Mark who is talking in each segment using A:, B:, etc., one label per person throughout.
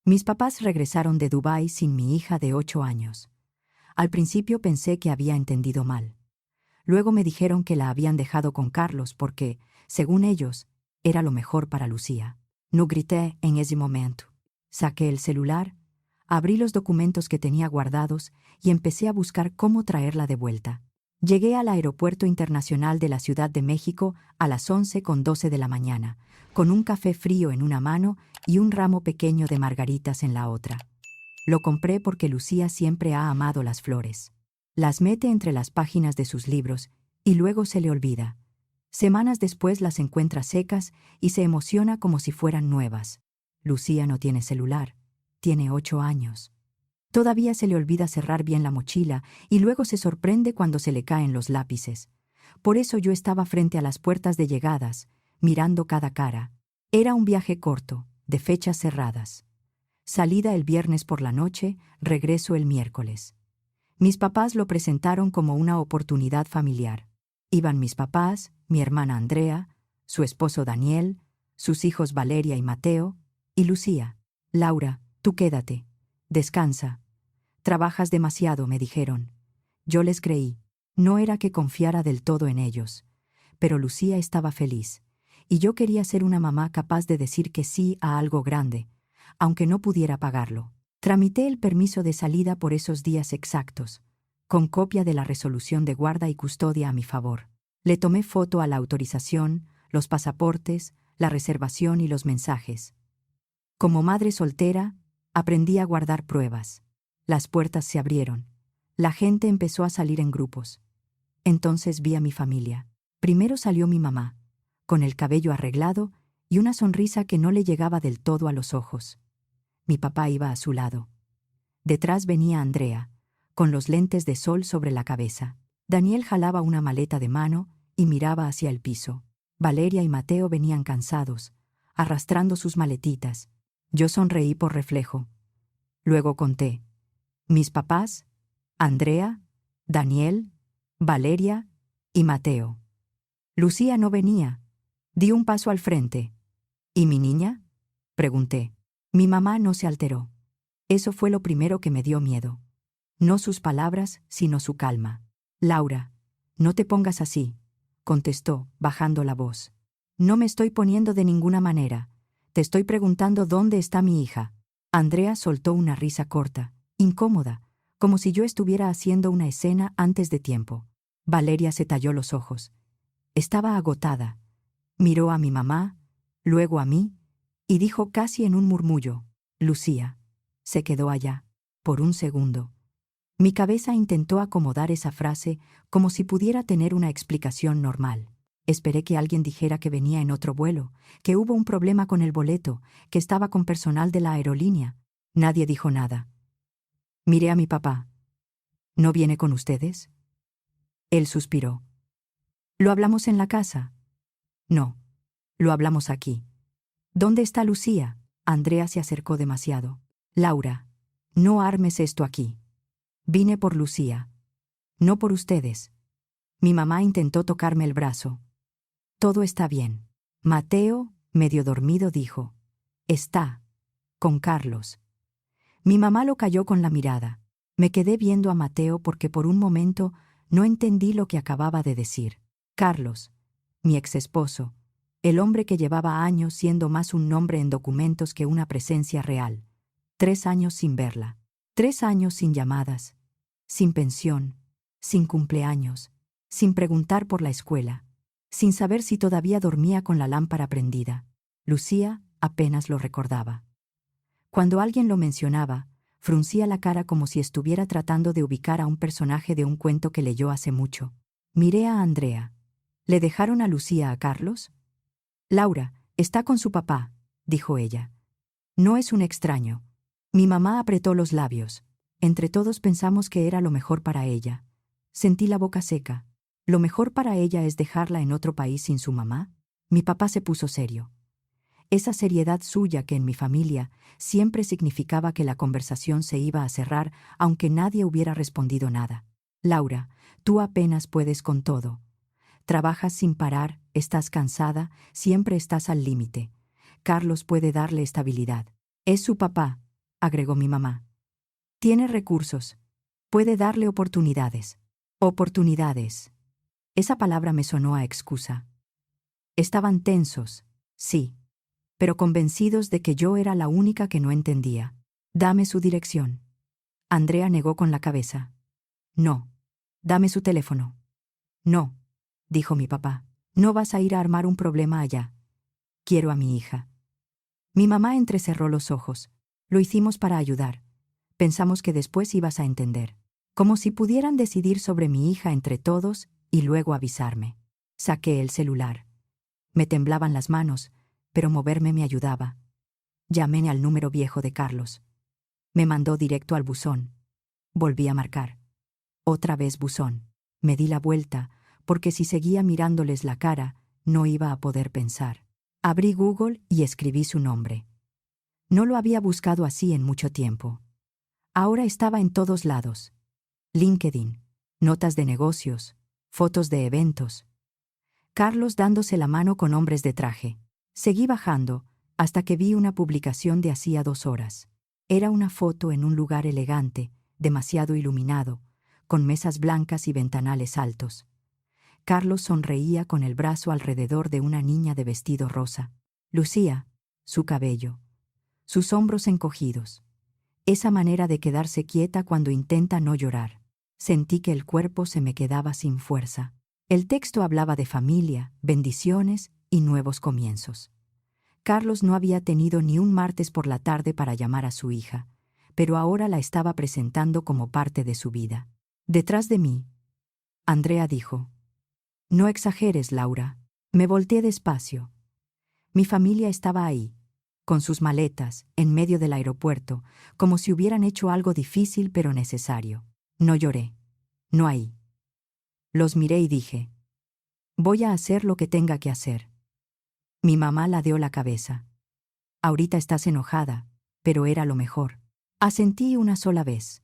A: Mis papás regresaron de Dubái sin mi hija de 8 años. Al principio pensé que había entendido mal. Luego me dijeron que la habían dejado con Carlos porque, según ellos, era lo mejor para Lucía. No grité en ese momento. Saqué el celular, abrí los documentos que tenía guardados y empecé a buscar cómo traerla de vuelta. Llegué al Aeropuerto Internacional de la Ciudad de México a las 11:12 de la mañana, con un café frío en una mano y un ramo pequeño de margaritas en la otra. Lo compré porque Lucía siempre ha amado las flores. Las mete entre las páginas de sus libros y luego se le olvida. Semanas después las encuentra secas y se emociona como si fueran nuevas. Lucía no tiene celular. Tiene 8 años. Todavía se le olvida cerrar bien la mochila y luego se sorprende cuando se le caen los lápices. Por eso yo estaba frente a las puertas de llegadas, mirando cada cara. Era un viaje corto, de fechas cerradas. Salida el viernes por la noche, regreso el miércoles. Mis papás lo presentaron como una oportunidad familiar. Iban mis papás, mi hermana Andrea, su esposo Daniel, sus hijos Valeria y Mateo, y Lucía. Laura, tú quédate. Descansa. Trabajas demasiado, me dijeron. Yo les creí. No era que confiara del todo en ellos. Pero Lucía estaba feliz. Y yo quería ser una mamá capaz de decir que sí a algo grande, aunque no pudiera pagarlo. Tramité el permiso de salida por esos días exactos, con copia de la resolución de guarda y custodia a mi favor. Le tomé foto a la autorización, los pasaportes, la reservación y los mensajes. Como madre soltera, aprendí a guardar pruebas. Las puertas se abrieron. La gente empezó a salir en grupos. Entonces vi a mi familia. Primero salió mi mamá, con el cabello arreglado y una sonrisa que no le llegaba del todo a los ojos. Mi papá iba a su lado. Detrás venía Andrea, con los lentes de sol sobre la cabeza. Daniel jalaba una maleta de mano y miraba hacia el piso. Valeria y Mateo venían cansados, arrastrando sus maletitas. Yo sonreí por reflejo. Luego conté. Mis papás, Andrea, Daniel, Valeria y Mateo. Lucía no venía. Di un paso al frente. ¿Y mi niña?, pregunté. Mi mamá no se alteró. Eso fue lo primero que me dio miedo. No sus palabras, sino su calma. Laura, no te pongas así, contestó, bajando la voz. No me estoy poniendo de ninguna manera. Te estoy preguntando dónde está mi hija. Andrea soltó una risa corta, incómoda, como si yo estuviera haciendo una escena antes de tiempo. Valeria se talló los ojos. Estaba agotada. Miró a mi mamá, luego a mí, y dijo casi en un murmullo, Lucía. Se quedó allá, por un segundo. Mi cabeza intentó acomodar esa frase como si pudiera tener una explicación normal. Esperé que alguien dijera que venía en otro vuelo, que hubo un problema con el boleto, que estaba con personal de la aerolínea. Nadie dijo nada. Miré a mi papá. ¿No viene con ustedes? Él suspiró. ¿Lo hablamos en la casa? No. Lo hablamos aquí. ¿Dónde está Lucía? Andrea se acercó demasiado. Laura, no armes esto aquí. Vine por Lucía. No por ustedes. Mi mamá intentó tocarme el brazo. Todo está bien. Mateo, medio dormido, dijo. Está. Con Carlos. Mi mamá lo calló con la mirada. Me quedé viendo a Mateo porque por un momento no entendí lo que acababa de decir. Carlos, mi exesposo, el hombre que llevaba años siendo más un nombre en documentos que una presencia real. 3 años sin verla. 3 años sin llamadas. Sin pensión. Sin cumpleaños. Sin preguntar por la escuela. Sin saber si todavía dormía con la lámpara prendida. Lucía apenas lo recordaba. Cuando alguien lo mencionaba, fruncía la cara como si estuviera tratando de ubicar a un personaje de un cuento que leyó hace mucho. Miré a Andrea. ¿Le dejaron a Lucía a Carlos? Laura, está con su papá, dijo ella. No es un extraño. Mi mamá apretó los labios. Entre todos pensamos que era lo mejor para ella. Sentí la boca seca. ¿Lo mejor para ella es dejarla en otro país sin su mamá? Mi papá se puso serio. Esa seriedad suya que en mi familia siempre significaba que la conversación se iba a cerrar aunque nadie hubiera respondido nada. Laura, tú apenas puedes con todo. Trabajas sin parar, estás cansada, siempre estás al límite. Carlos puede darle estabilidad. Es su papá. agregó mi mamá. Tiene recursos. Puede darle oportunidades. Oportunidades. Esa palabra me sonó a excusa. Estaban tensos, sí, pero convencidos de que yo era la única que no entendía. Dame su dirección. Andrea negó con la cabeza. No. Dame su teléfono. No, dijo mi papá. No vas a ir a armar un problema allá. Quiero a mi hija. Mi mamá entrecerró los ojos. Lo hicimos para ayudar. Pensamos que después ibas a entender. Como si pudieran decidir sobre mi hija entre todos y luego avisarme. Saqué el celular. Me temblaban las manos, pero moverme me ayudaba. Llamé al número viejo de Carlos. Me mandó directo al buzón. Volví a marcar. Otra vez buzón. Me di la vuelta, porque si seguía mirándoles la cara, no iba a poder pensar. Abrí Google y escribí su nombre. No lo había buscado así en mucho tiempo. Ahora estaba en todos lados. LinkedIn, notas de negocios, fotos de eventos. Carlos dándose la mano con hombres de traje. Seguí bajando, hasta que vi una publicación de hacía 2 horas. Era una foto en un lugar elegante, demasiado iluminado, con mesas blancas y ventanales altos. Carlos sonreía con el brazo alrededor de una niña de vestido rosa. Lucía, su cabello, sus hombros encogidos. Esa manera de quedarse quieta cuando intenta no llorar. Sentí que el cuerpo se me quedaba sin fuerza. El texto hablaba de familia, bendiciones y nuevos comienzos. Carlos no había tenido ni un martes por la tarde para llamar a su hija, pero ahora la estaba presentando como parte de su vida. Detrás de mí, Andrea dijo: «No exageres, Laura». Me volteé despacio. Mi familia estaba ahí, con sus maletas, en medio del aeropuerto, como si hubieran hecho algo difícil pero necesario. No lloré. No ahí. Los miré y dije: «Voy a hacer lo que tenga que hacer». Mi mamá ladeó la cabeza. «Ahorita estás enojada, pero era lo mejor». Asentí una sola vez.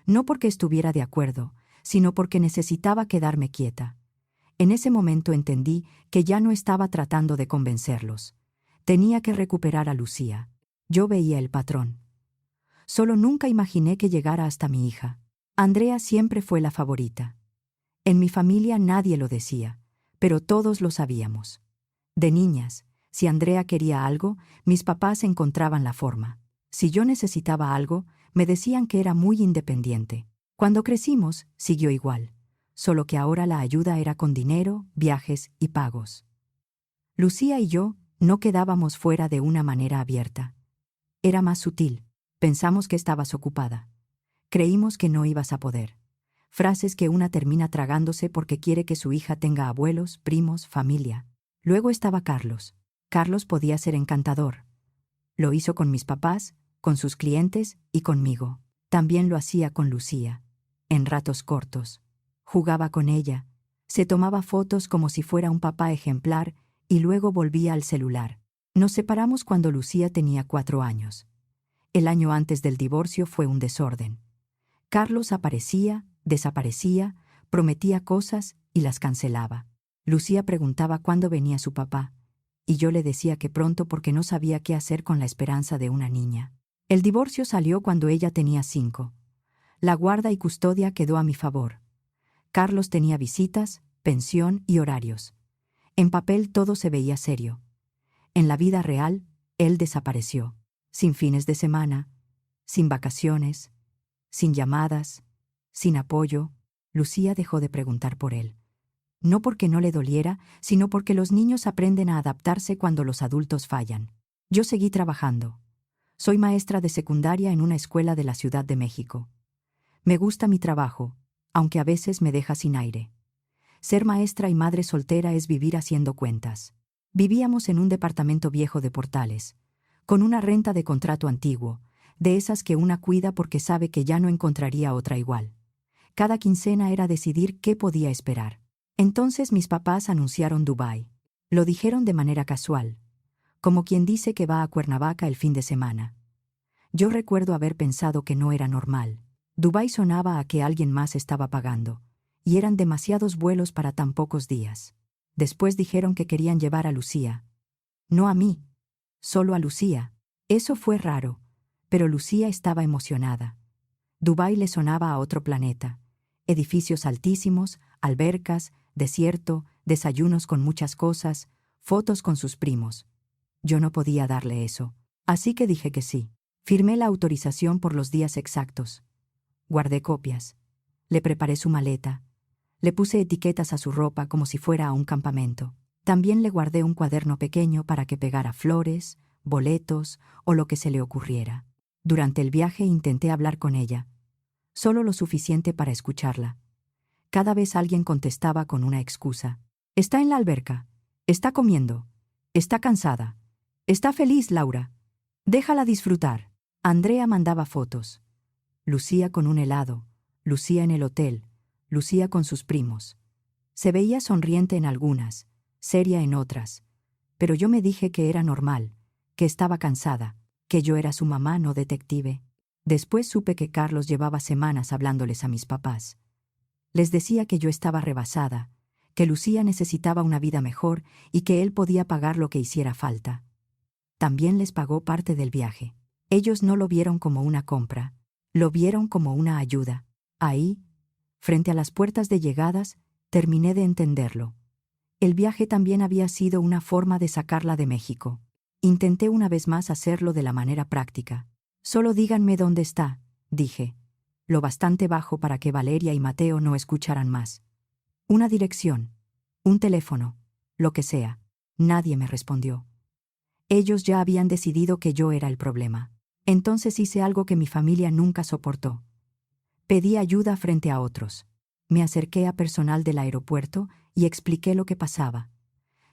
A: No porque estuviera de acuerdo, sino porque necesitaba quedarme quieta. En ese momento entendí que ya no estaba tratando de convencerlos. Tenía que recuperar a Lucía. Yo veía el patrón. Solo nunca imaginé que llegara hasta mi hija. Andrea siempre fue la favorita. En mi familia nadie lo decía, pero todos lo sabíamos. De niñas, si Andrea quería algo, mis papás encontraban la forma. Si yo necesitaba algo, me decían que era muy independiente. Cuando crecimos, siguió igual, solo que ahora la ayuda era con dinero, viajes y pagos. Lucía y yo no quedábamos fuera de una manera abierta. Era más sutil. Pensamos que estabas ocupada. Creímos que no ibas a poder. Frases que una termina tragándose porque quiere que su hija tenga abuelos, primos, familia. Luego estaba Carlos. Carlos podía ser encantador. Lo hizo con mis papás, con sus clientes y conmigo. También lo hacía con Lucía. En ratos cortos. Jugaba con ella. Se tomaba fotos como si fuera un papá ejemplar y luego volvía al celular. Nos separamos cuando Lucía tenía 4 años. El año antes del divorcio fue un desorden. Carlos aparecía, desaparecía, prometía cosas y las cancelaba. Lucía preguntaba cuándo venía su papá, y yo le decía que pronto porque no sabía qué hacer con la esperanza de una niña. El divorcio salió cuando ella tenía 5. La guarda y custodia quedó a mi favor. Carlos tenía visitas, pensión y horarios. En papel todo se veía serio. En la vida real, él desapareció, sin fines de semana, sin vacaciones, sin llamadas, sin apoyo. Lucía dejó de preguntar por él. No porque no le doliera, sino porque los niños aprenden a adaptarse cuando los adultos fallan. Yo seguí trabajando. Soy maestra de secundaria en una escuela de la Ciudad de México. Me gusta mi trabajo, aunque a veces me deja sin aire. Ser maestra y madre soltera es vivir haciendo cuentas. Vivíamos en un departamento viejo de Portales, con una renta de contrato antiguo, de esas que una cuida porque sabe que ya no encontraría otra igual. Cada quincena era decidir qué podía esperar. Entonces mis papás anunciaron Dubái. Lo dijeron de manera casual, como quien dice que va a Cuernavaca el fin de semana. Yo recuerdo haber pensado que no era normal. Dubái sonaba a que alguien más estaba pagando, y eran demasiados vuelos para tan pocos días. Después dijeron que querían llevar a Lucía. No a mí, solo a Lucía. Eso fue raro. Pero Lucía estaba emocionada. Dubái le sonaba a otro planeta. Edificios altísimos, albercas, desierto, desayunos con muchas cosas, fotos con sus primos. Yo no podía darle eso. Así que dije que sí. Firmé la autorización por los días exactos. Guardé copias. Le preparé su maleta. Le puse etiquetas a su ropa como si fuera a un campamento. También le guardé un cuaderno pequeño para que pegara flores, boletos o lo que se le ocurriera. Durante el viaje intenté hablar con ella, solo lo suficiente para escucharla. Cada vez alguien contestaba con una excusa. Está en la alberca. Está comiendo. Está cansada. Está feliz, Laura. Déjala disfrutar. Andrea mandaba fotos. Lucía con un helado. Lucía en el hotel. Lucía con sus primos. Se veía sonriente en algunas, seria en otras. Pero yo me dije que era normal, que estaba cansada, que yo era su mamá, no detective. Después supe que Carlos llevaba semanas hablándoles a mis papás. Les decía que yo estaba rebasada, que Lucía necesitaba una vida mejor y que él podía pagar lo que hiciera falta. También les pagó parte del viaje. Ellos no lo vieron como una compra, lo vieron como una ayuda. Ahí, frente a las puertas de llegadas, terminé de entenderlo. El viaje también había sido una forma de sacarla de México. Intenté una vez más hacerlo de la manera práctica. Solo díganme dónde está, dije, lo bastante bajo para que Valeria y Mateo no escucharan más. Una dirección, un teléfono, lo que sea. Nadie me respondió. Ellos ya habían decidido que yo era el problema. Entonces hice algo que mi familia nunca soportó. Pedí ayuda frente a otros. Me acerqué a personal del aeropuerto y expliqué lo que pasaba.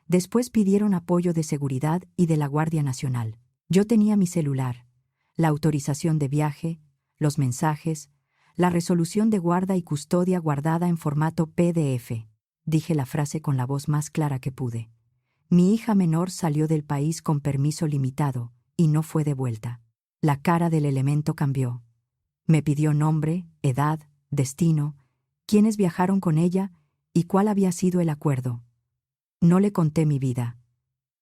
A: Después pidieron apoyo de seguridad y de la Guardia Nacional. Yo tenía mi celular, la autorización de viaje, los mensajes, la resolución de guarda y custodia guardada en formato PDF. Dije la frase con la voz más clara que pude. Mi hija menor salió del país con permiso limitado y no fue de vuelta. La cara del elemento cambió. Me pidió nombre, edad, destino, quiénes viajaron con ella y cuál había sido el acuerdo. No le conté mi vida.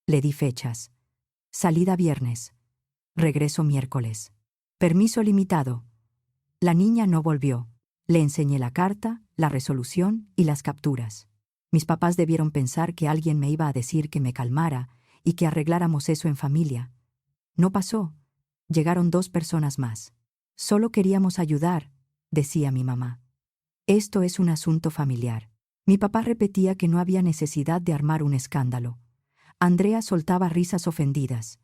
A: Le di fechas. Salida viernes. Regreso miércoles. Permiso limitado. La niña no volvió. Le enseñé la carta, la resolución y las capturas. Mis papás debieron pensar que alguien me iba a decir que me calmara y que arregláramos eso en familia. No pasó. Llegaron 2 personas más. Solo queríamos ayudar, decía mi mamá. Esto es un asunto familiar. Mi papá repetía que no había necesidad de armar un escándalo. Andrea soltaba risas ofendidas.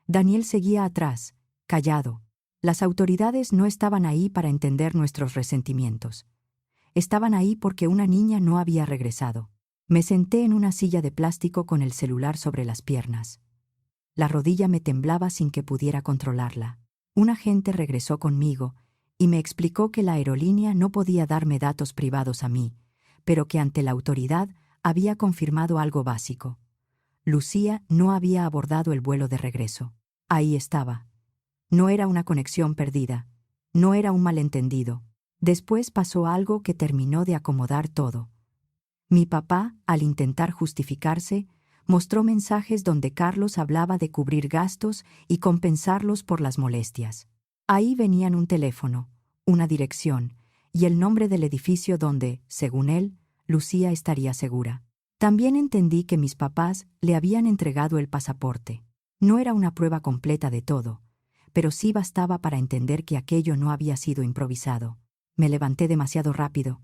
A: Daniel seguía atrás, callado. Las autoridades no estaban ahí para entender nuestros resentimientos. Estaban ahí porque una niña no había regresado. Me senté en una silla de plástico con el celular sobre las piernas. La rodilla me temblaba sin que pudiera controlarla. Un agente regresó conmigo y me explicó que la aerolínea no podía darme datos privados a mí, pero que ante la autoridad había confirmado algo básico. Lucía no había abordado el vuelo de regreso. Ahí estaba. No era una conexión perdida. No era un malentendido. Después pasó algo que terminó de acomodar todo. Mi papá, al intentar justificarse, mostró mensajes donde Carlos hablaba de cubrir gastos y compensarlos por las molestias. Ahí venían un teléfono, una dirección y el nombre del edificio donde, según él, Lucía estaría segura. También entendí que mis papás le habían entregado el pasaporte. No era una prueba completa de todo, pero sí bastaba para entender que aquello no había sido improvisado. Me levanté demasiado rápido.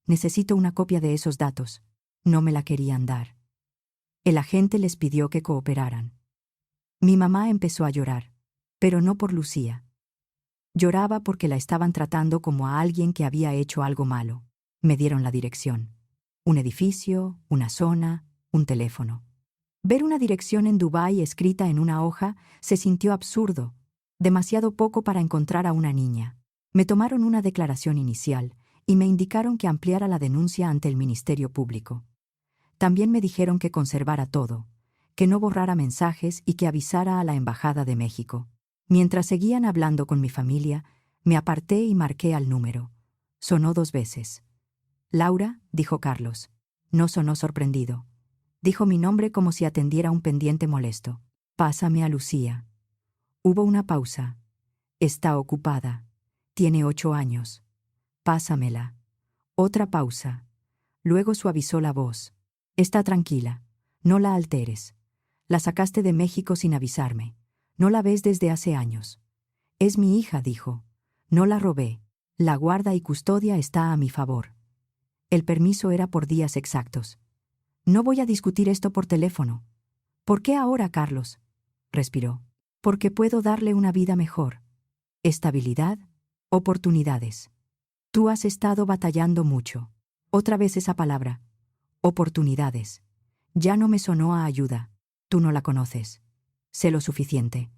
A: Necesito una copia de esos datos. No me la querían dar. El agente les pidió que cooperaran. Mi mamá empezó a llorar, pero no por Lucía. Lloraba porque la estaban tratando como a alguien que había hecho algo malo. Me dieron la dirección. Un edificio, una zona, un teléfono. Ver una dirección en Dubái escrita en una hoja se sintió absurdo, demasiado poco para encontrar a una niña. Me tomaron una declaración inicial y me indicaron que ampliara la denuncia ante el Ministerio Público. También me dijeron que conservara todo, que no borrara mensajes y que avisara a la Embajada de México. Mientras seguían hablando con mi familia, me aparté y marqué al número. Sonó 2 veces. «Laura», dijo Carlos. No sonó sorprendido. Dijo mi nombre como si atendiera un pendiente molesto. «Pásame a Lucía». Hubo una pausa. Está ocupada. Tiene 8 años. Pásamela. Otra pausa. Luego suavizó la voz. Está tranquila. No la alteres. La sacaste de México sin avisarme. No la ves desde hace años. Es mi hija, dijo. No la robé. La guarda y custodia está a mi favor. El permiso era por días exactos. No voy a discutir esto por teléfono. ¿Por qué ahora, Carlos? Respiró. Porque puedo darle una vida mejor. Estabilidad, oportunidades. Tú has estado batallando mucho. Otra vez esa palabra. Oportunidades. Ya no me sonó a ayuda. Tú no la conoces. Sé lo suficiente.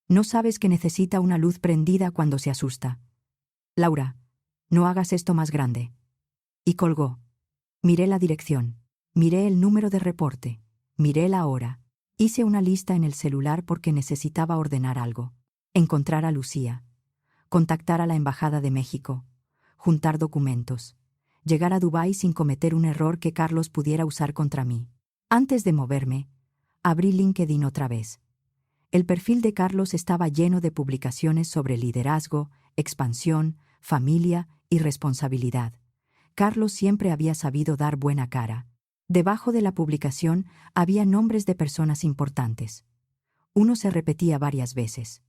A: No sabes que necesita una luz prendida cuando se asusta. Laura, no hagas esto más grande. Y colgó. Miré la dirección. Miré el número de reporte. Miré la hora. Hice una lista en el celular porque necesitaba ordenar algo. Encontrar a Lucía. Contactar a la Embajada de México. Juntar documentos. Llegar a Dubái sin cometer un error que Carlos pudiera usar contra mí. Antes de moverme, abrí LinkedIn otra vez. El perfil de Carlos estaba lleno de publicaciones sobre liderazgo, expansión, familia y responsabilidad. Carlos siempre había sabido dar buena cara. Debajo de la publicación había nombres de personas importantes. Uno se repetía varias veces.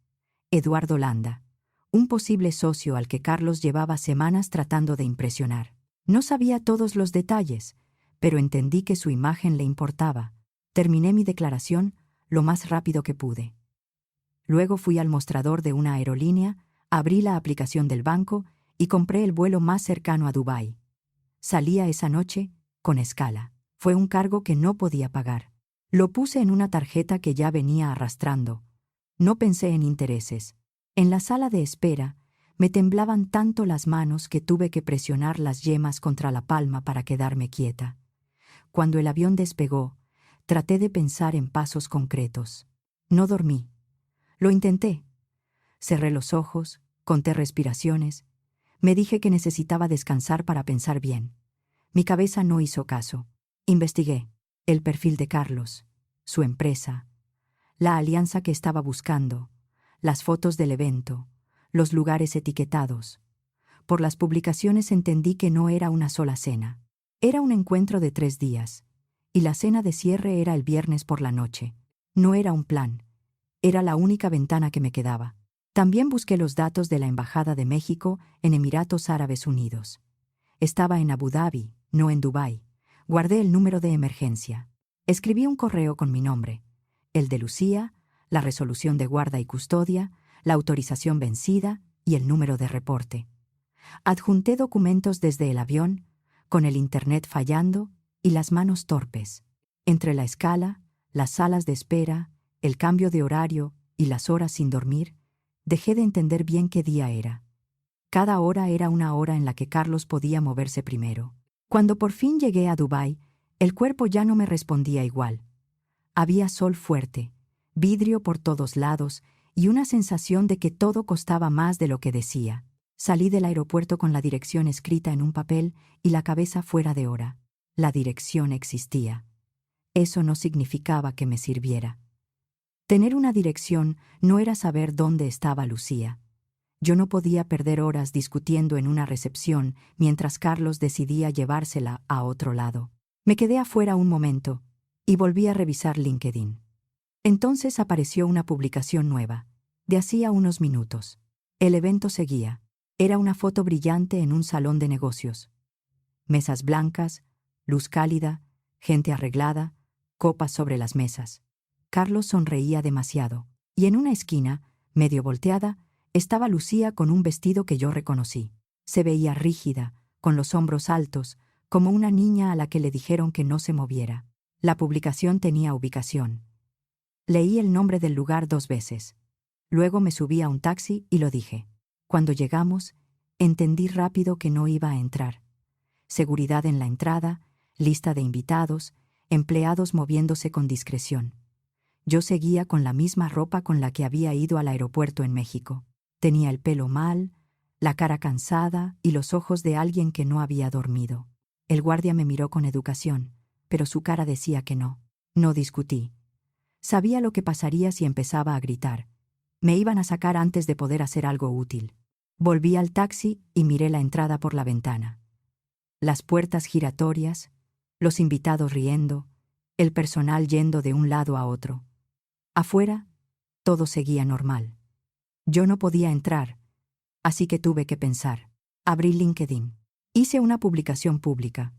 A: Eduardo Landa, un posible socio al que Carlos llevaba semanas tratando de impresionar. No sabía todos los detalles, pero entendí que su imagen le importaba. Terminé mi declaración lo más rápido que pude. Luego fui al mostrador de una aerolínea, abrí la aplicación del banco y compré el vuelo más cercano a Dubái. Salía esa noche, con escala. Fue un cargo que no podía pagar. Lo puse en una tarjeta que ya venía arrastrando. No pensé en intereses. En la sala de espera, me temblaban tanto las manos que tuve que presionar las yemas contra la palma para quedarme quieta. Cuando el avión despegó, traté de pensar en pasos concretos. No dormí. Lo intenté. Cerré los ojos, conté respiraciones. Me dije que necesitaba descansar para pensar bien. Mi cabeza no hizo caso. Investigué el perfil de Carlos, su empresa, la alianza que estaba buscando, las fotos del evento, los lugares etiquetados. Por las publicaciones entendí que no era una sola cena. Era un encuentro de 3 días, y la cena de cierre era el viernes por la noche. No era un plan. Era la única ventana que me quedaba. También busqué los datos de la Embajada de México en Emiratos Árabes Unidos. Estaba en Abu Dhabi, no en Dubái. Guardé el número de emergencia. Escribí un correo con mi nombre, el de Lucía, la resolución de guarda y custodia, la autorización vencida y el número de reporte. Adjunté documentos desde el avión, con el internet fallando y las manos torpes. Entre la escala, las salas de espera, el cambio de horario y las horas sin dormir, dejé de entender bien qué día era. Cada hora era una hora en la que Carlos podía moverse primero. Cuando por fin llegué a Dubái, el cuerpo ya no me respondía igual. Había sol fuerte, vidrio por todos lados y una sensación de que todo costaba más de lo que decía. Salí del aeropuerto con la dirección escrita en un papel y la cabeza fuera de hora. La dirección existía. Eso no significaba que me sirviera. Tener una dirección no era saber dónde estaba Lucía. Yo no podía perder horas discutiendo en una recepción mientras Carlos decidía llevársela a otro lado. Me quedé afuera un momento y volví a revisar LinkedIn. Entonces apareció una publicación nueva, de hacía unos minutos. El evento seguía. Era una foto brillante en un salón de negocios. Mesas blancas, luz cálida, gente arreglada, copas sobre las mesas. Carlos sonreía demasiado, y en una esquina, medio volteada, estaba Lucía con un vestido que yo reconocí. Se veía rígida, con los hombros altos, como una niña a la que le dijeron que no se moviera. La publicación tenía ubicación. Leí el nombre del lugar 2 veces. Luego me subí a un taxi y lo dije. Cuando llegamos, entendí rápido que no iba a entrar. Seguridad en la entrada, lista de invitados, empleados moviéndose con discreción. Yo seguía con la misma ropa con la que había ido al aeropuerto en México. Tenía el pelo mal, la cara cansada y los ojos de alguien que no había dormido. El guardia me miró con educación, pero su cara decía que no. No discutí. Sabía lo que pasaría si empezaba a gritar. Me iban a sacar antes de poder hacer algo útil. Volví al taxi y miré la entrada por la ventana. Las puertas giratorias, los invitados riendo, el personal yendo de un lado a otro. Afuera, todo seguía normal. Yo no podía entrar, así que tuve que pensar. Abrí LinkedIn. Hice una publicación pública.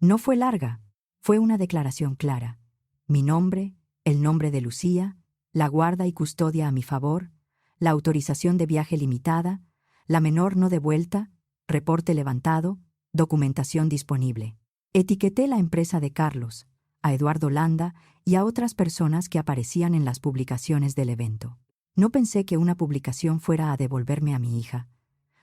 A: No fue larga, fue una declaración clara. Mi nombre, el nombre de Lucía, la guarda y custodia a mi favor, la autorización de viaje limitada, la menor no devuelta, reporte levantado, documentación disponible. Etiqueté la empresa de Carlos, a Eduardo Landa y a otras personas que aparecían en las publicaciones del evento. No pensé que una publicación fuera a devolverme a mi hija.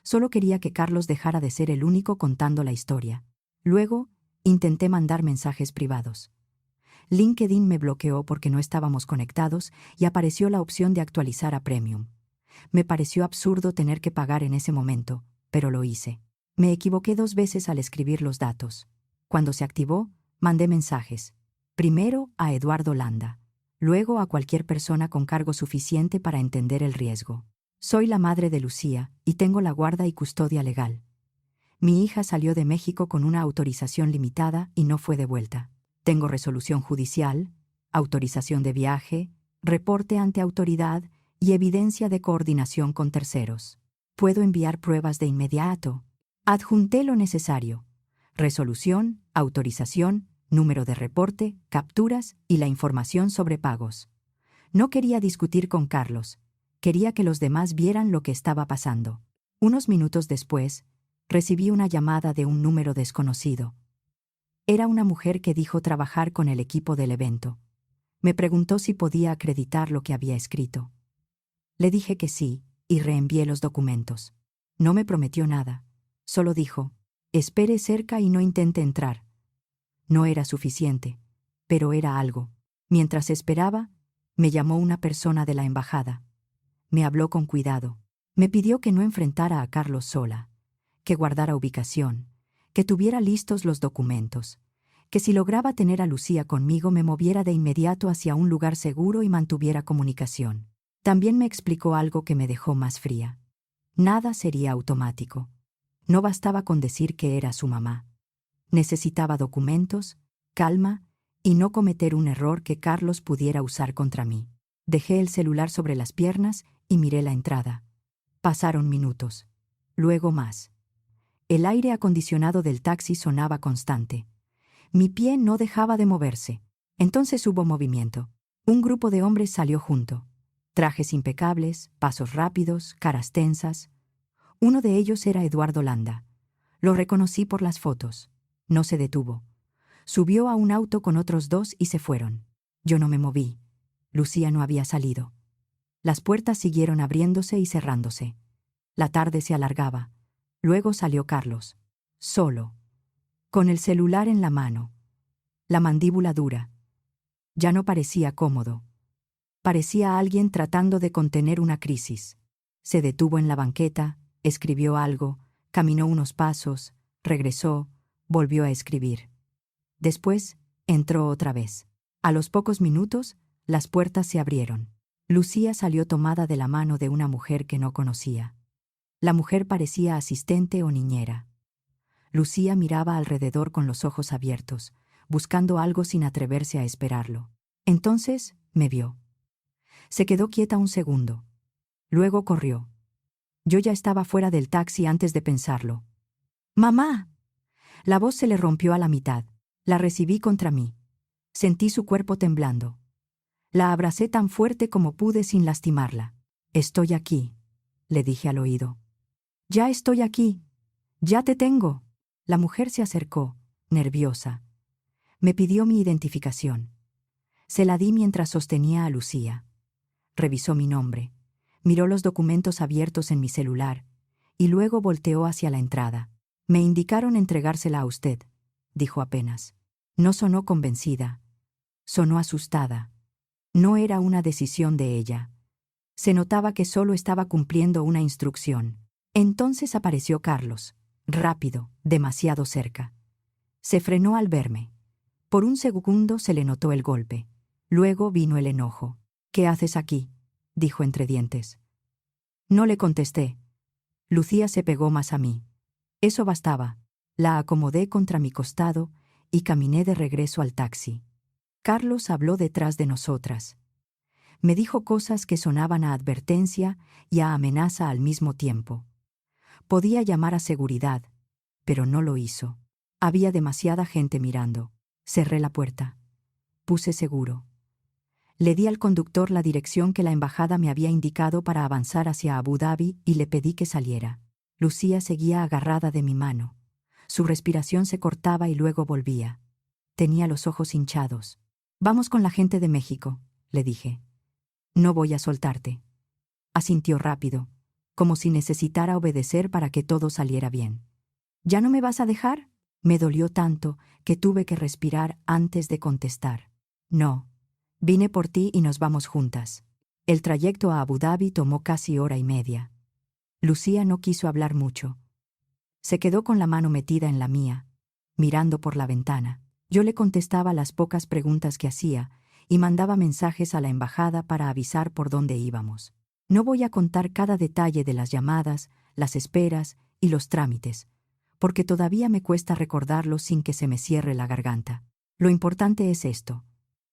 A: Solo quería que Carlos dejara de ser el único contando la historia. Luego, intenté mandar mensajes privados. LinkedIn me bloqueó porque no estábamos conectados y apareció la opción de actualizar a Premium. Me pareció absurdo tener que pagar en ese momento, pero lo hice. Me equivoqué 2 veces al escribir los datos. Cuando se activó, mandé mensajes. Primero a Eduardo Landa, luego a cualquier persona con cargo suficiente para entender el riesgo. Soy la madre de Lucía y tengo la guarda y custodia legal. Mi hija salió de México con una autorización limitada y no fue devuelta. Tengo resolución judicial, autorización de viaje, reporte ante autoridad y evidencia de coordinación con terceros. Puedo enviar pruebas de inmediato. Adjunté lo necesario: resolución, autorización, número de reporte, capturas y la información sobre pagos. No quería discutir con Carlos. Quería que los demás vieran lo que estaba pasando. Unos minutos después, recibí una llamada de un número desconocido. Era una mujer que dijo trabajar con el equipo del evento. Me preguntó si podía acreditar lo que había escrito. Le dije que sí, y reenvié los documentos. No me prometió nada. Solo dijo: espere cerca y no intente entrar. No era suficiente, pero era algo. Mientras esperaba, me llamó una persona de la embajada. Me habló con cuidado. Me pidió que no enfrentara a Carlos sola, que guardara ubicación, que tuviera listos los documentos, que si lograba tener a Lucía conmigo me moviera de inmediato hacia un lugar seguro y mantuviera comunicación. También me explicó algo que me dejó más fría. Nada sería automático. No bastaba con decir que era su mamá. Necesitaba documentos, calma y no cometer un error que Carlos pudiera usar contra mí. Dejé el celular sobre las piernas y miré la entrada. Pasaron minutos. Luego más. El aire acondicionado del taxi sonaba constante. Mi pie no dejaba de moverse. Entonces hubo movimiento. Un grupo de hombres salió junto. Trajes impecables, pasos rápidos, caras tensas. Uno de ellos era Eduardo Landa. Lo reconocí por las fotos. No se detuvo. Subió a un auto con otros 2 y se fueron. Yo no me moví. Lucía no había salido. Las puertas siguieron abriéndose y cerrándose. La tarde se alargaba. Luego salió Carlos. Solo. Con el celular en la mano. La mandíbula dura. Ya no parecía cómodo. Parecía alguien tratando de contener una crisis. Se detuvo en la banqueta, escribió algo, caminó unos pasos, regresó, volvió a escribir. Después, entró otra vez. A los pocos minutos, las puertas se abrieron. Lucía salió tomada de la mano de una mujer que no conocía. La mujer parecía asistente o niñera. Lucía miraba alrededor con los ojos abiertos, buscando algo sin atreverse a esperarlo. Entonces, me vio. Se quedó quieta un segundo. Luego corrió. Yo ya estaba fuera del taxi antes de pensarlo. ¡Mamá! La voz se le rompió a la mitad. La recibí contra mí. Sentí su cuerpo temblando. La abracé tan fuerte como pude sin lastimarla. Estoy aquí, le dije al oído. Ya estoy aquí. Ya te tengo. La mujer se acercó, nerviosa. Me pidió mi identificación. Se la di mientras sostenía a Lucía. Revisó mi nombre. Miró los documentos abiertos en mi celular y luego volteó hacia la entrada. Me indicaron entregársela a usted, dijo apenas. No sonó convencida. Sonó asustada. No era una decisión de ella. Se notaba que solo estaba cumpliendo una instrucción. Entonces apareció Carlos, rápido, demasiado cerca. Se frenó al verme. Por un segundo se le notó el golpe. Luego vino el enojo. ¿Qué haces aquí? dijo entre dientes. No le contesté. Lucía se pegó más a mí. Eso bastaba. La acomodé contra mi costado y caminé de regreso al taxi. Carlos habló detrás de nosotras. Me dijo cosas que sonaban a advertencia y a amenaza al mismo tiempo. Podía llamar a seguridad, pero no lo hizo. Había demasiada gente mirando. Cerré la puerta. Puse seguro. Le di al conductor la dirección que la embajada me había indicado para avanzar hacia Abu Dhabi y le pedí que saliera. Lucía seguía agarrada de mi mano. Su respiración se cortaba y luego volvía. Tenía los ojos hinchados. «Vamos con la gente de México», le dije. «No voy a soltarte». Asintió rápido, como si necesitara obedecer para que todo saliera bien. «¿Ya no me vas a dejar?». Me dolió tanto que tuve que respirar antes de contestar. «No. Vine por ti y nos vamos juntas». El trayecto a Abu Dhabi tomó casi hora y media. Lucía no quiso hablar mucho. Se quedó con la mano metida en la mía, mirando por la ventana. Yo le contestaba las pocas preguntas que hacía y mandaba mensajes a la embajada para avisar por dónde íbamos. No voy a contar cada detalle de las llamadas, las esperas y los trámites, porque todavía me cuesta recordarlos sin que se me cierre la garganta. Lo importante es esto.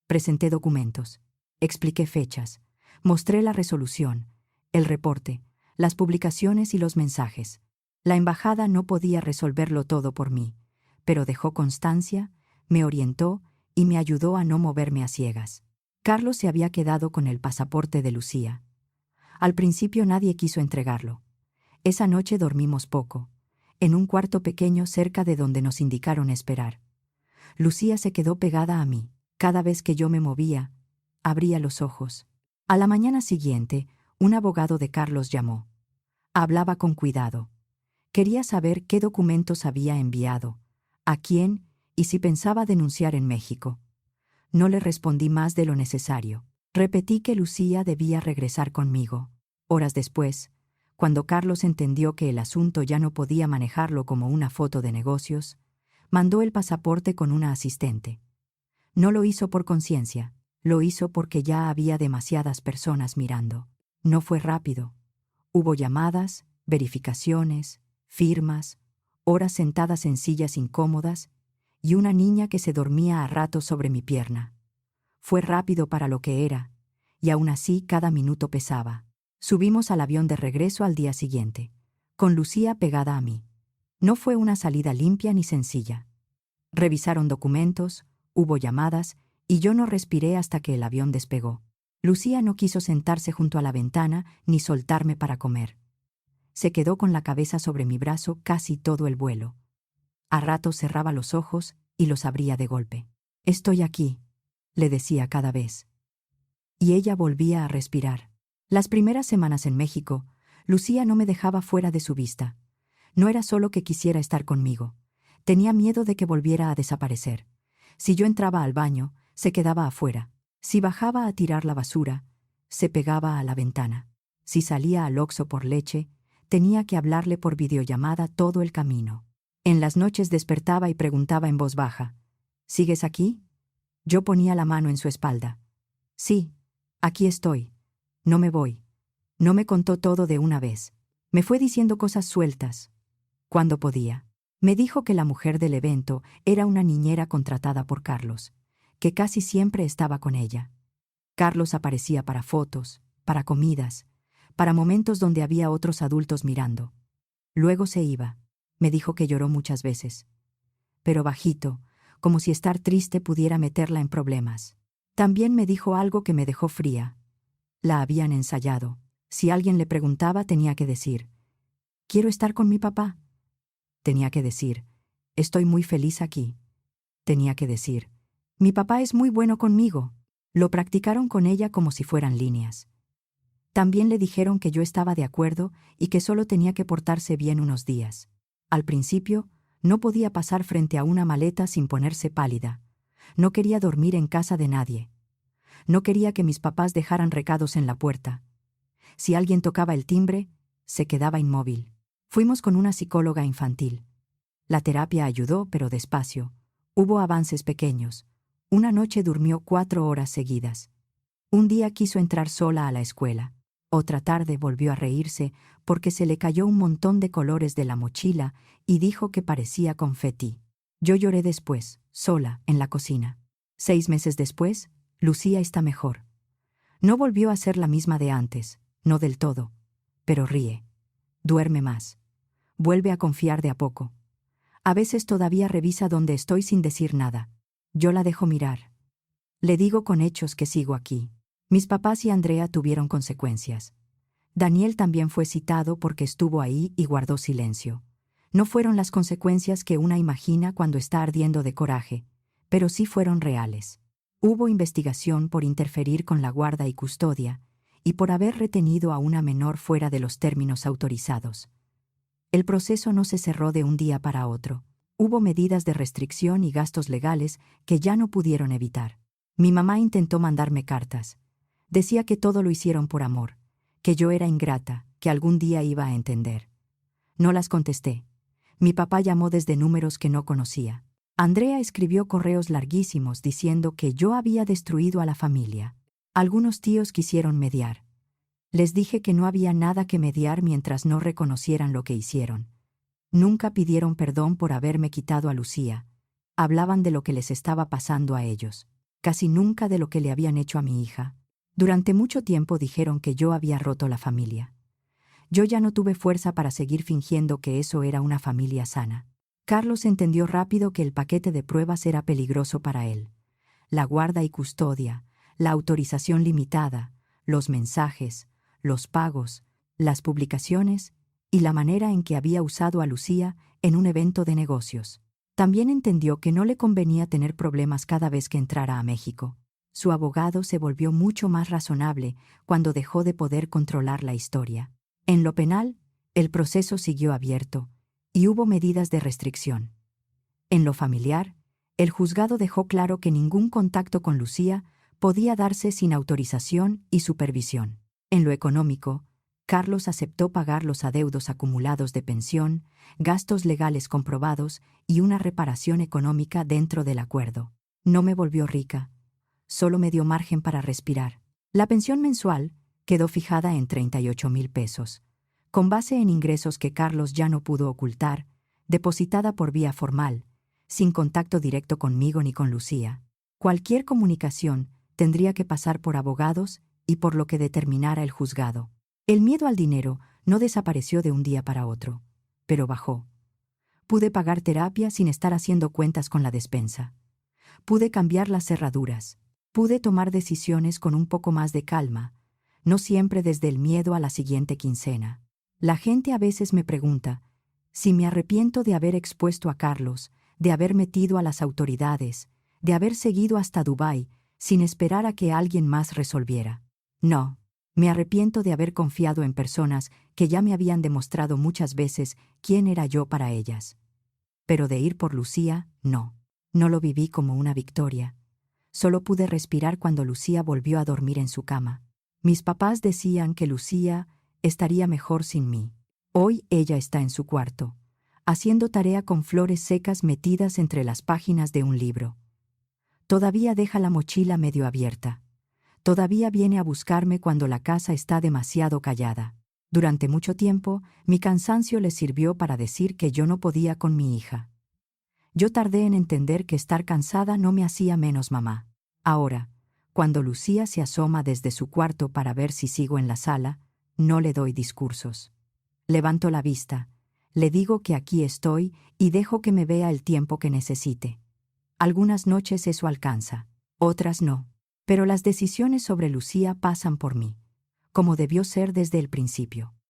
A: Presenté documentos, expliqué fechas, mostré la resolución, el reporte, las publicaciones y los mensajes. La embajada no podía resolverlo todo por mí, pero dejó constancia, me orientó y me ayudó a no moverme a ciegas. Carlos se había quedado con el pasaporte de Lucía. Al principio nadie quiso entregarlo. Esa noche dormimos poco, en un cuarto pequeño cerca de donde nos indicaron esperar. Lucía se quedó pegada a mí. Cada vez que yo me movía, abría los ojos. A la mañana siguiente, un abogado de Carlos llamó. Hablaba con cuidado. Quería saber qué documentos había enviado, a quién y si pensaba denunciar en México. No le respondí más de lo necesario. Repetí que Lucía debía regresar conmigo. Horas después, cuando Carlos entendió que el asunto ya no podía manejarlo como una foto de negocios, mandó el pasaporte con una asistente. No lo hizo por conciencia, lo hizo porque ya había demasiadas personas mirando. No fue rápido. Hubo llamadas, verificaciones, firmas, horas sentadas en sillas incómodas y una niña que se dormía a ratos sobre mi pierna. Fue rápido para lo que era, y aún así cada minuto pesaba. Subimos al avión de regreso al día siguiente, con Lucía pegada a mí. No fue una salida limpia ni sencilla. Revisaron documentos, hubo llamadas, y yo no respiré hasta que el avión despegó. Lucía no quiso sentarse junto a la ventana ni soltarme para comer. Se quedó con la cabeza sobre mi brazo casi todo el vuelo. A ratos cerraba los ojos y los abría de golpe. «Estoy aquí», le decía cada vez. Y ella volvía a respirar. Las primeras semanas en México, Lucía no me dejaba fuera de su vista. No era solo que quisiera estar conmigo. Tenía miedo de que volviera a desaparecer. Si yo entraba al baño, se quedaba afuera. Si bajaba a tirar la basura, se pegaba a la ventana. Si salía al Oxxo por leche, tenía que hablarle por videollamada todo el camino. En las noches despertaba y preguntaba en voz baja, «¿Sigues aquí?». Yo ponía la mano en su espalda. «Sí, aquí estoy. No me voy». No me contó todo de una vez. Me fue diciendo cosas sueltas, cuando podía. Me dijo que la mujer del evento era una niñera contratada por Carlos, que casi siempre estaba con ella. Carlos aparecía para fotos, para comidas, para momentos donde había otros adultos mirando. Luego se iba. Me dijo que lloró muchas veces, pero bajito, como si estar triste pudiera meterla en problemas. También me dijo algo que me dejó fría. La habían ensayado. Si alguien le preguntaba, tenía que decir, «Quiero estar con mi papá». Tenía que decir, «Estoy muy feliz aquí». Tenía que decir, «Mi papá es muy bueno conmigo». Lo practicaron con ella como si fueran líneas. También le dijeron que yo estaba de acuerdo y que solo tenía que portarse bien unos días. Al principio, no podía pasar frente a una maleta sin ponerse pálida. No quería dormir en casa de nadie. No quería que mis papás dejaran recados en la puerta. Si alguien tocaba el timbre, se quedaba inmóvil. Fuimos con una psicóloga infantil. La terapia ayudó, pero despacio. Hubo avances pequeños. Una noche durmió 4 horas seguidas. Un día quiso entrar sola a la escuela. Otra tarde volvió a reírse porque se le cayó un montón de colores de la mochila y dijo que parecía confeti. Yo lloré después, sola, en la cocina. 6 meses después, Lucía está mejor. No volvió a ser la misma de antes, no del todo, pero ríe. Duerme más. Vuelve a confiar de a poco. A veces todavía revisa dónde estoy sin decir nada. Yo la dejo mirar. Le digo con hechos que sigo aquí. Mis papás y Andrea tuvieron consecuencias. Daniel también fue citado porque estuvo ahí y guardó silencio. No fueron las consecuencias que una imagina cuando está ardiendo de coraje, pero sí fueron reales. Hubo investigación por interferir con la guarda y custodia, y por haber retenido a una menor fuera de los términos autorizados. El proceso no se cerró de un día para otro. Hubo medidas de restricción y gastos legales que ya no pudieron evitar. Mi mamá intentó mandarme cartas. Decía que todo lo hicieron por amor, que yo era ingrata, que algún día iba a entender. No las contesté. Mi papá llamó desde números que no conocía. Andrea escribió correos larguísimos diciendo que yo había destruido a la familia. Algunos tíos quisieron mediar. Les dije que no había nada que mediar mientras no reconocieran lo que hicieron. Nunca pidieron perdón por haberme quitado a Lucía. Hablaban de lo que les estaba pasando a ellos. Casi nunca de lo que le habían hecho a mi hija. Durante mucho tiempo dijeron que yo había roto la familia. Yo ya no tuve fuerza para seguir fingiendo que eso era una familia sana. Carlos entendió rápido que el paquete de pruebas era peligroso para él. La guarda y custodia, la autorización limitada, los mensajes, los pagos, las publicaciones y la manera en que había usado a Lucía en un evento de negocios. También entendió que no le convenía tener problemas cada vez que entrara a México. Su abogado se volvió mucho más razonable cuando dejó de poder controlar la historia. En lo penal, el proceso siguió abierto y hubo medidas de restricción. En lo familiar, el juzgado dejó claro que ningún contacto con Lucía podía darse sin autorización y supervisión. En lo económico, Carlos aceptó pagar los adeudos acumulados de pensión, gastos legales comprobados y una reparación económica dentro del acuerdo. No me volvió rica. Solo me dio margen para respirar. La pensión mensual quedó fijada en 38,000 pesos, con base en ingresos que Carlos ya no pudo ocultar, depositada por vía formal, sin contacto directo conmigo ni con Lucía. Cualquier comunicación tendría que pasar por abogados y por lo que determinara el juzgado. El miedo al dinero no desapareció de un día para otro, pero bajó. Pude pagar terapia sin estar haciendo cuentas con la despensa. Pude cambiar las cerraduras. Pude tomar decisiones con un poco más de calma, no siempre desde el miedo a la siguiente quincena. La gente a veces me pregunta si me arrepiento de haber expuesto a Carlos, de haber metido a las autoridades, de haber seguido hasta Dubái sin esperar a que alguien más resolviera. No, me arrepiento de haber confiado en personas que ya me habían demostrado muchas veces quién era yo para ellas. Pero de ir por Lucía, no. No lo viví como una victoria. Solo pude respirar cuando Lucía volvió a dormir en su cama. Mis papás decían que Lucía estaría mejor sin mí. Hoy ella está en su cuarto, haciendo tarea con flores secas metidas entre las páginas de un libro. Todavía deja la mochila medio abierta. Todavía viene a buscarme cuando la casa está demasiado callada. Durante mucho tiempo, mi cansancio le sirvió para decir que yo no podía con mi hija. Yo tardé en entender que estar cansada no me hacía menos mamá. Ahora, cuando Lucía se asoma desde su cuarto para ver si sigo en la sala, no le doy discursos. Levanto la vista, le digo que aquí estoy y dejo que me vea el tiempo que necesite. Algunas noches eso alcanza, otras no. Pero las decisiones sobre Lucía pasan por mí, como debió ser desde el principio.